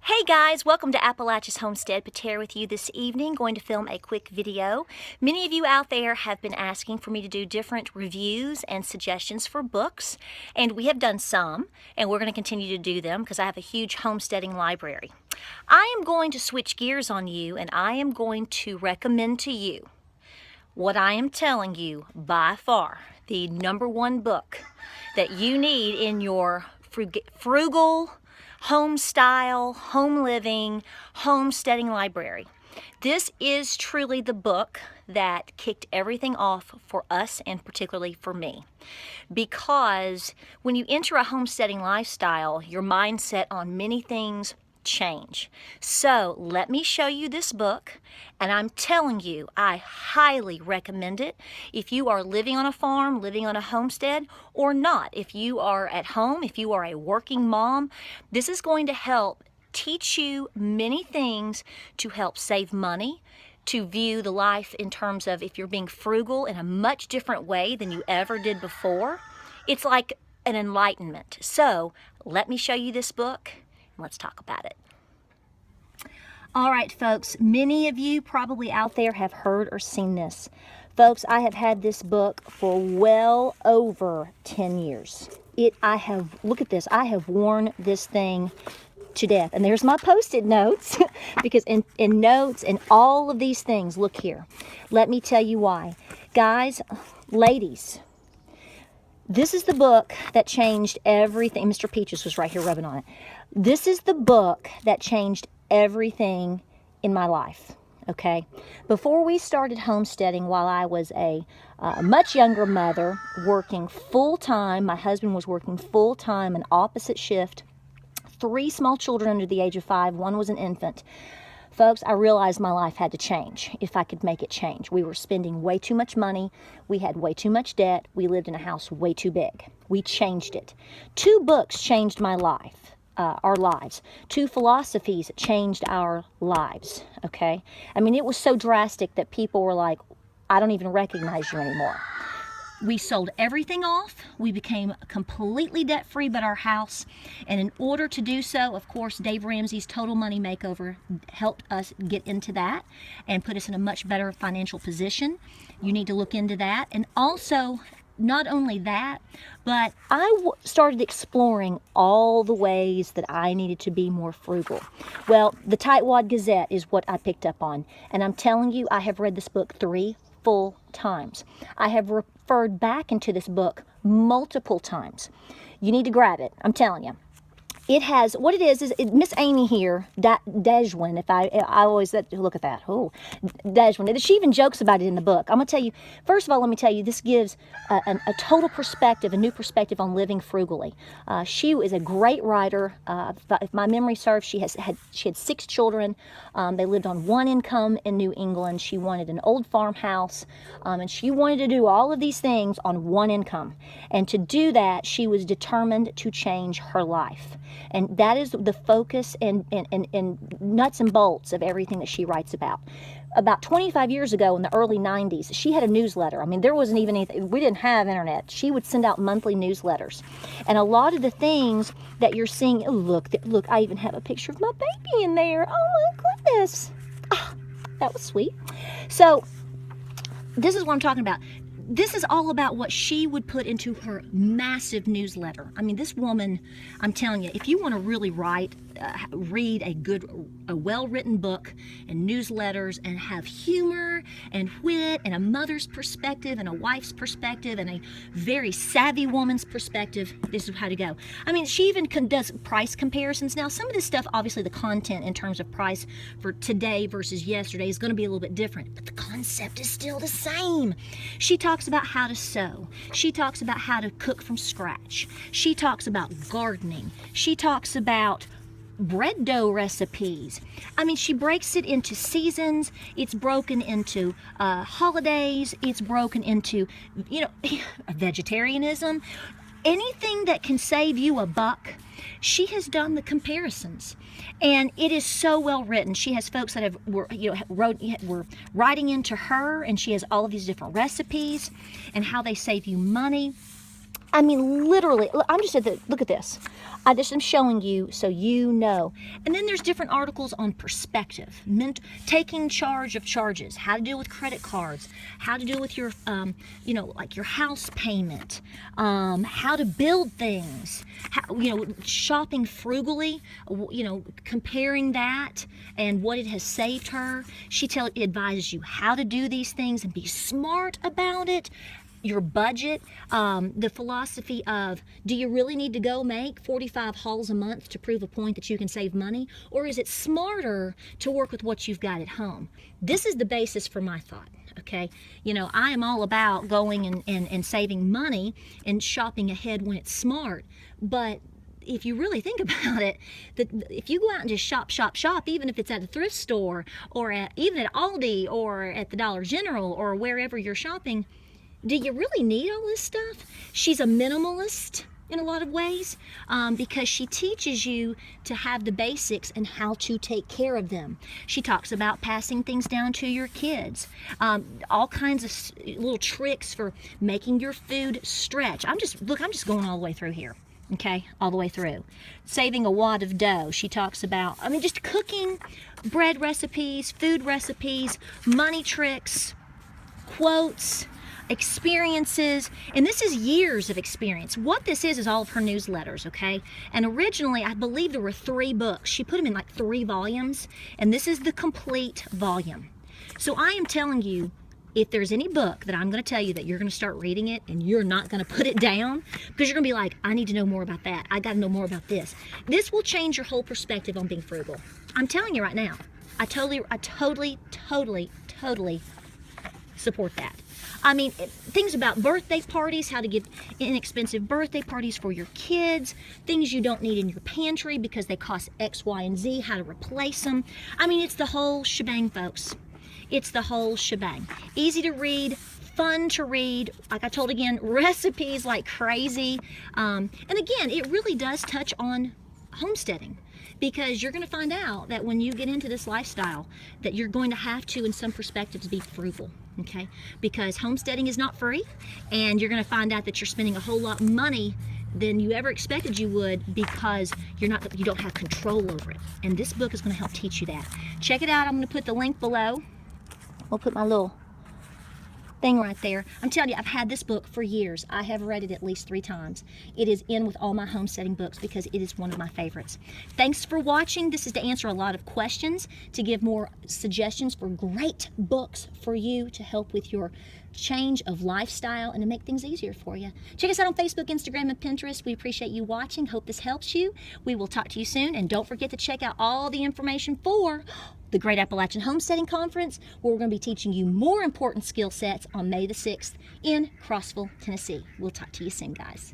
Hey guys, welcome to Appalachia's Homestead. Patara with you this evening, going to film a quick video. Many of you out there have been asking for me to do different reviews and suggestions for books, and we have done some, and we're going to continue to do them because I have a huge homesteading library. I am going to switch gears on you, and I am going to recommend to you what I am telling you by far the #1 book that you need in your frugal, home style, home living, homesteading library. This is truly the book that kicked everything off for us and particularly for me. Because when you enter a homesteading lifestyle, your mindset on many things change. So let me show you this book, and I'm telling you, I highly recommend it if you are living on a farm, living on a homestead, or not. If you are at home, if you are a working mom, this is going to help teach you many things to help save money, to view the life in terms of if you're being frugal in a much different way than you ever did before. It's like an enlightenment. So let me show you this book. Let's talk about it. All right, folks, many of you probably out there have heard or seen this. Folks, I have had this book for well over 10 years. Look at this, I have worn this thing to death. And there's my post-it notes, because in notes and all of these things, look here. Let me tell you why. Guys, ladies, this is the book that changed everything. Mr. Peaches was right here rubbing on it. This is the book that changed everything in my life, okay? Before we started homesteading, while I was a much younger mother, working full-time, my husband was working full-time, an opposite shift, 3 small children under the age of 5, 1 was an infant. Folks, I realized my life had to change if I could make it change. We were spending way too much money. We had way too much debt. We lived in a house way too big. We changed it. 2 books changed my life, our lives. 2 philosophies changed our lives, okay? I mean, it was so drastic that people were like, I don't even recognize you anymore. We sold everything off. We became completely debt-free but our house. And in order to do so, of course, Dave Ramsey's Total Money Makeover helped us get into that and put us in a much better financial position. You need to look into that. And also, not only that, but I started exploring all the ways that I needed to be more frugal. Well, the Tightwad Gazette is what I picked up on. And I'm telling you, I have read this book 3 full times. I have referred back into this book multiple times. You need to grab it. I'm telling you. It has, what it is Miss Amy here, Dejwin, if I always, look at that, oh, Dejwin. She even jokes about it in the book. I'm going to tell you, first of all, let me tell you, this gives a total perspective, a new perspective on living frugally. She is a great writer. If my memory serves, she had 6 children. They lived on 1 income in New England. She wanted an old farmhouse, and she wanted to do all of these things on 1 income. And to do that, she was determined to change her life. And that is the focus and nuts and bolts of everything that she writes about. About 25 years ago, in the early 90s, she had a newsletter. I mean, there wasn't even anything, we didn't have internet. She would send out monthly newsletters. And a lot of the things that you're seeing, oh, look, I even have a picture of my baby in there. Oh my goodness. Oh, that was sweet. So this is what I'm talking about. This is all about what she would put into her massive newsletter. I mean, this woman, I'm telling you, if you want to really read a well-written book and newsletters and have humor and wit and a mother's perspective and a wife's perspective and a very savvy woman's perspective, this is how to go. I mean, she even does price comparisons. Now, some of this stuff, obviously the content in terms of price for today versus yesterday is going to be a little bit different, but the concept is still the same. She talks about how to sew. She talks about how to cook from scratch. She talks about gardening. She talks about bread dough recipes. I mean, she breaks it into seasons. It's broken into holidays. It's broken into, vegetarianism. Anything that can save you a buck, she has done the comparisons. And it is so well written. She has folks that were writing into her, and she has all of these different recipes and how they save you money. I mean, literally, I'm just at the, look at this. I just am showing you so you know. And then there's different articles on perspective, taking charge of charges, how to deal with credit cards, how to deal with your, you know, like your house payment, how to build things, how, you know, shopping frugally, you know, comparing that and what it has saved her. She advises you how to do these things and be smart about it. Your budget, the philosophy of, do you really need to go make 45 hauls a month to prove a point that you can save money? Or is it smarter to work with what you've got at home? This is the basis for my thought, okay? You know, I am all about going and saving money and shopping ahead when it's smart. But if you really think about it, that if you go out and just shop, even if it's at a thrift store or even at Aldi or at the Dollar General or wherever you're shopping, do you really need all this stuff? She's a minimalist in a lot of ways because she teaches you to have the basics and how to take care of them. She talks about passing things down to your kids, all kinds of little tricks for making your food stretch. I'm just going all the way through here. Okay, all the way through. Saving a wad of dough. She talks about, I mean, just cooking, bread recipes, food recipes, money tricks, quotes, experiences, and this is years of experience. What this is all of her newsletters, okay? And originally, I believe there were 3 books. She put them in like 3 volumes, and this is the complete volume. So I am telling you, if there's any book that I'm going to tell you that you're going to start reading it and you're not going to put it down because you're going to be like, I need to know more about that. I got to know more about this. This will change your whole perspective on being frugal. I'm telling you right now. I totally support that. I mean, things about birthday parties, how to give inexpensive birthday parties for your kids, things you don't need in your pantry because they cost X, Y, and Z, how to replace them. I mean, it's the whole shebang, folks. It's the whole shebang. Easy to read, fun to read, like I told again, recipes like crazy. And again, it really does touch on homesteading, because you're going to find out that when you get into this lifestyle that you're going to have to, in some perspectives, be frugal, okay? Because homesteading is not free, and you're going to find out that you're spending a whole lot of money than you ever expected you would because you don't have control over it. And this book is going to help teach you that. Check it out. I'm going to put the link below. I'll put my little thing right there. I'm telling you, I've had this book for years. I have read it at least 3 times. It is in with all my homesteading books because it is one of my favorites. Thanks for watching. This is to answer a lot of questions, to give more suggestions for great books for you to help with your change of lifestyle and to make things easier for you. Check us out on Facebook, Instagram, and Pinterest. We appreciate you watching. Hope this helps you. We will talk to you soon, and don't forget to check out all the information for the Great Appalachian Homesteading Conference, where we're going to be teaching you more important skill sets on May the 6th in Crossville, Tennessee. We'll talk to you soon, guys.